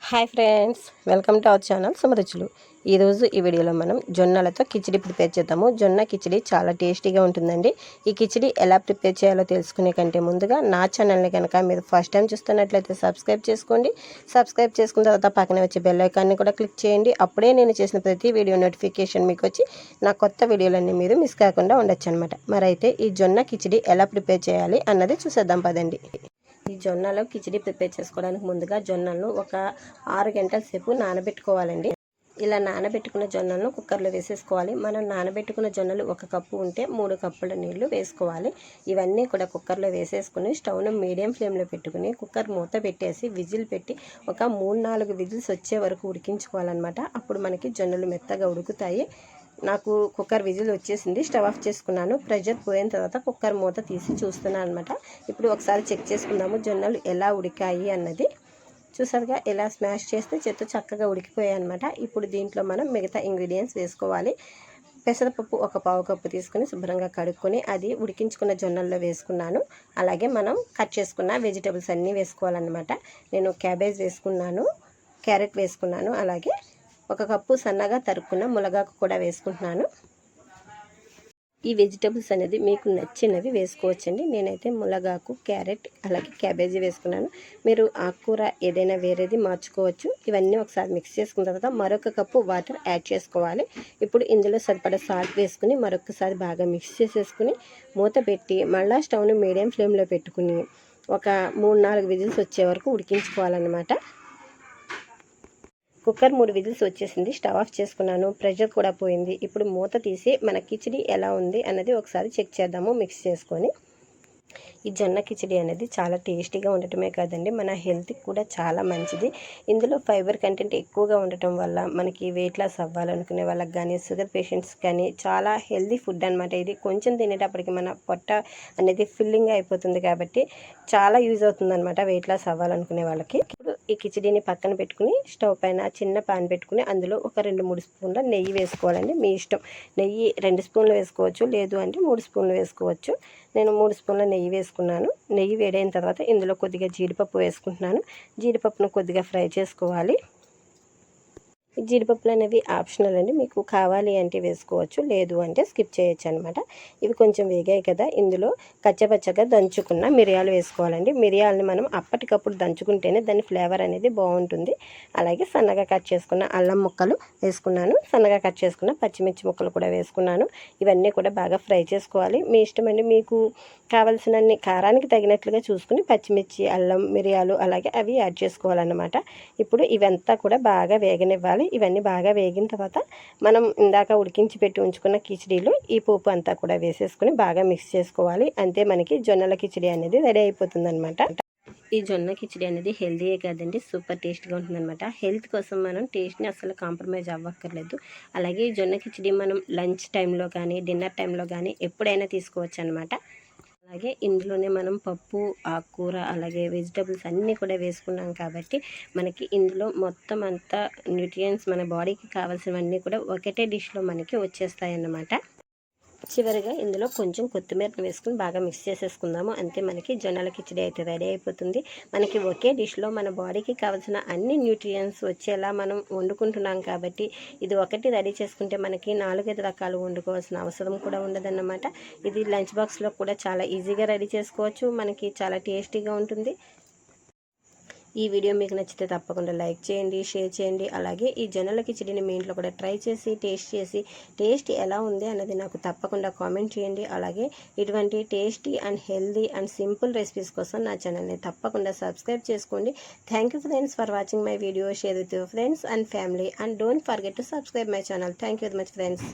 Hi friends, welcome to our channel సుమరుచులు. ఈరోజు ఈ వీడియోలో మనం జొన్నలతో కిచిడి ప్రిపేర్ చేద్దాము. జొన్న కిచిడి చాలా టేస్టీగా ఉంటుందండి. ఈ కిచిడి ఎలా ప్రిపేర్ చేయాలో తెలుసుకునే కంటే ముందుగా నా ఛానల్ని కనుక మీరు ఫస్ట్ టైం చూస్తున్నట్లయితే సబ్స్క్రైబ్ చేసుకోండి. సబ్స్క్రైబ్ చేసుకున్న తర్వాత పక్కనే వచ్చే బెల్ ఐకాన్ని కూడా క్లిక్ చేయండి. అప్పుడే నేను చేసిన ప్రతి వీడియో నోటిఫికేషన్ మీకు వచ్చి నా కొత్త వీడియోలన్నీ మీరు మిస్ కాకుండా ఉండొచ్చు అనమాట. మరైతే ఈ జొన్న కిచిడి ఎలా ప్రిపేర్ చేయాలి అన్నది చూసేద్దాం పదండి. ఈ జొన్నలో కిచిడి ప్రిపేర్ చేసుకోవడానికి ముందుగా జొన్నలను ఒక 6 గంటల సేపు నానబెట్టుకోవాలండి. ఇలా నానబెట్టుకున్న జొన్నలను కుక్కర్లో వేసేసుకోవాలి. మనం నానబెట్టుకున్న జొన్నలు 1 కప్పు ఉంటే 3 కప్పుల నీళ్లు వేసుకోవాలి. ఇవన్నీ కూడా కుక్కర్లో వేసేసుకుని స్టవ్ను మీడియం ఫ్లేమ్లో పెట్టుకుని కుక్కర్ మూత పెట్టేసి విజిల్ పెట్టి ఒక 3-4 విజిల్స్ వచ్చే వరకు ఉడికించుకోవాలన్నమాట. అప్పుడు మనకి జొన్నలు మెత్తగా ఉడుకుతాయి. నాకు కుక్కర్ విజిల్ వచ్చేసింది. స్టవ్ ఆఫ్ చేసుకున్నాను. ప్రెషర్ పోయిన తర్వాత కుక్కర్ మూత తీసి చూస్తున్నాను అనమాట. ఇప్పుడు ఒకసారి చెక్ చేసుకుందాము జొన్నలు ఎలా ఉడికాయి అన్నది. చూసారుగా, ఎలా స్మాష్ చేస్తే చెత్త చక్కగా ఉడికిపోయాయి అనమాట. ఇప్పుడు దీంట్లో మనం మిగతా ఇంగ్రీడియంట్స్ వేసుకోవాలి. పెసరపప్పు 1 పావు కప్పు తీసుకుని శుభ్రంగా కడుక్కొని అది ఉడికించుకున్న జొన్నల్లో వేసుకున్నాను. అలాగే మనం కట్ చేసుకున్న వెజిటబుల్స్ అన్నీ వేసుకోవాలన్నమాట. నేను క్యాబేజ్ వేసుకున్నాను, క్యారెట్ వేసుకున్నాను, అలాగే 1 కప్పు సన్నగా తరుక్కున్న ములగాకు కూడా వేసుకుంటున్నాను. ఈ వెజిటబుల్స్ అనేది మీకు నచ్చినవి వేసుకోవచ్చండి. నేనైతే ములగాకు, క్యారెట్, అలాగే క్యాబేజీ వేసుకున్నాను. మీరు ఆకుకూర ఏదైనా వేరేది మార్చుకోవచ్చు. ఇవన్నీ ఒకసారి మిక్స్ చేసుకున్న తర్వాత మరొక కప్పు వాటర్ యాడ్ చేసుకోవాలి. ఇప్పుడు ఇందులో సరిపడా సాల్ట్ వేసుకుని మరొకసారి బాగా మిక్స్ చేసేసుకుని మూత పెట్టి మళ్ళీ స్టవ్ను మీడియం ఫ్లేమ్లో పెట్టుకుని ఒక 3-4 విజిల్స్ వచ్చే వరకు ఉడికించుకోవాలన్నమాట. కుక్కర్ 3 విజిల్స్ వచ్చేసింది. స్టవ్ ఆఫ్ చేసుకున్నాను. ప్రెషర్ కూడా పోయింది. ఇప్పుడు మూత తీసి మన కిచిడి ఎలా ఉంది అన్నది ఒకసారి చెక్ చేద్దాము మిక్స్ చేసుకొని. ఈ జొన్న కిచిడి అనేది చాలా టేస్టీగా ఉండటమే కాదండి, మన హెల్త్కి కూడా చాలా మంచిది. ఇందులో ఫైబర్ కంటెంట్ ఎక్కువగా ఉండటం వల్ల మనకి వెయిట్ లాస్ అవ్వాలనుకునే వాళ్ళకి కానీ, షుగర్ పేషెంట్స్ కానీ చాలా హెల్తీ ఫుడ్ అనమాట. ఇది కొంచెం తినేటప్పటికి మన పొట్ట అనేది ఫిల్లింగ్ అయిపోతుంది కాబట్టి చాలా యూజ్ అవుతుంది అనమాట వెయిట్ లాస్ అవ్వాలనుకునే వాళ్ళకి. ఇప్పుడు ఈ కిచిడిని పక్కన పెట్టుకుని స్టవ్ పైన చిన్న పాన్ పెట్టుకుని అందులో ఒక 2-3 స్పూన్ల నెయ్యి వేసుకోవాలండి. మీ ఇష్టం. నెయ్యి 2 స్పూన్లు వేసుకోవచ్చు, లేదు అంటే 3 స్పూన్లు వేసుకోవచ్చు. నేను 3 స్పూన్ల నెయ్యి వేసుకున్నాను. నెయ్యి వేడైన తర్వాత ఇందులో కొద్దిగా జీడిపప్పు వేసుకుంటున్నాను. జీడిపప్పును కొద్దిగా ఫ్రై చేసుకోవాలి. ఈ జీడిపప్పులు అనేవి ఆప్షనల్ అండి. మీకు కావాలి అంటే వేసుకోవచ్చు, లేదు అంటే స్కిప్ చేయొచ్చు అనమాట. ఇవి కొంచెం వేగాయి కదా, ఇందులో కచ్చపచ్చగా దంచుకున్న మిరియాలు వేసుకోవాలండి. మిరియాలని మనం అప్పటికప్పుడు దంచుకుంటేనే దాని ఫ్లేవర్ అనేది బాగుంటుంది. అలాగే సన్నగా కట్ చేసుకున్న అల్లం ముక్కలు వేసుకున్నాను. సన్నగా కట్ చేసుకున్న పచ్చిమిర్చి ముక్కలు కూడా వేసుకున్నాను. ఇవన్నీ కూడా బాగా ఫ్రై చేసుకోవాలి. మీ ఇష్టమండి, మీకు కావలసినన్ని కారానికి తగినట్లుగా చూసుకుని పచ్చిమిర్చి, అల్లం, మిరియాలు అలాగే అవి యాడ్ చేసుకోవాలన్నమాట. ఇప్పుడు ఇవంతా కూడా బాగా వేగనివ్వాలి. ఇవన్నీ బాగా వేగిన తర్వాత మనం ఇందాక ఉడికించి పెట్టి ఉంచుకున్న కిచిడీలో ఈ పోపు అంతా కూడా వేసేసుకుని బాగా మిక్స్ చేసుకోవాలి. అంతే, మనకి జొన్నల కిచిడి అనేది రెడీ అయిపోతుంది అనమాట. ఈ జొన్న కిచిడి అనేది హెల్తీయే కాదండి, సూపర్ టేస్ట్గా ఉంటుందన్నమాట. హెల్త్ కోసం మనం టేస్ట్ని అసలు కాంప్రమైజ్ అవ్వక్కర్లేదు. అలాగే ఈ జొన్న కిచిడి మనం లంచ్ టైంలో కానీ, డిన్నర్ టైంలో కానీ ఎప్పుడైనా తీసుకోవచ్చు అనమాట. అలాగే ఇందులోనే మనం పప్పు, ఆకుకూర, అలాగే వెజిటబుల్స్ అన్నీ కూడా వేసుకున్నాం కాబట్టి మనకి ఇందులో మొత్తం అంతా న్యూట్రియంట్స్ మన బాడీకి కావాల్సినవన్నీ కూడా ఒకటే డిష్లో మనకి వచ్చేస్తాయి అన్నమాట. చివరిగా ఇందులో కొంచెం కొత్తిమీరను వేసుకుని బాగా మిక్స్ చేసేసుకుందాము. అంతే, మనకి జొన్నల కిచిడి అయితే రెడీ అయిపోతుంది. మనకి ఒకే డిష్లో మన బాడీకి కావాల్సిన అన్ని న్యూట్రియంట్స్ వచ్చేలా మనం వండుకుంటున్నాం కాబట్టి ఇది ఒకటి రెడీ చేసుకుంటే మనకి 4-5 రకాలు వండుకోవాల్సిన అవసరం కూడా ఉండదన్నమాట. ఇది లంచ్ బాక్స్లో కూడా చాలా ఈజీగా రెడీ చేసుకోవచ్చు. మనకి చాలా టేస్టీగా ఉంటుంది. ఈ వీడియో మీకు నచ్చితే తప్పకుండా లైక్ చేయండి, షేర్ చేయండి. అలాగే ఈ జొన్నల కిచిడిని మీ ఇంట్లో కూడా ట్రై చేసి టేస్ట్ ఎలా ఉంది అన్నది నాకు తప్పకుండా కామెంట్ చేయండి. అలాగే ఇటువంటి tasty and healthy and simple recipes కోసం నా ఛానల్ని తప్పకుండా సబ్స్క్రైబ్ చేసుకోండి. Thank you friends for watching my video. Share with your friends and family and don't forget to subscribe my channel. Thank you very much friends.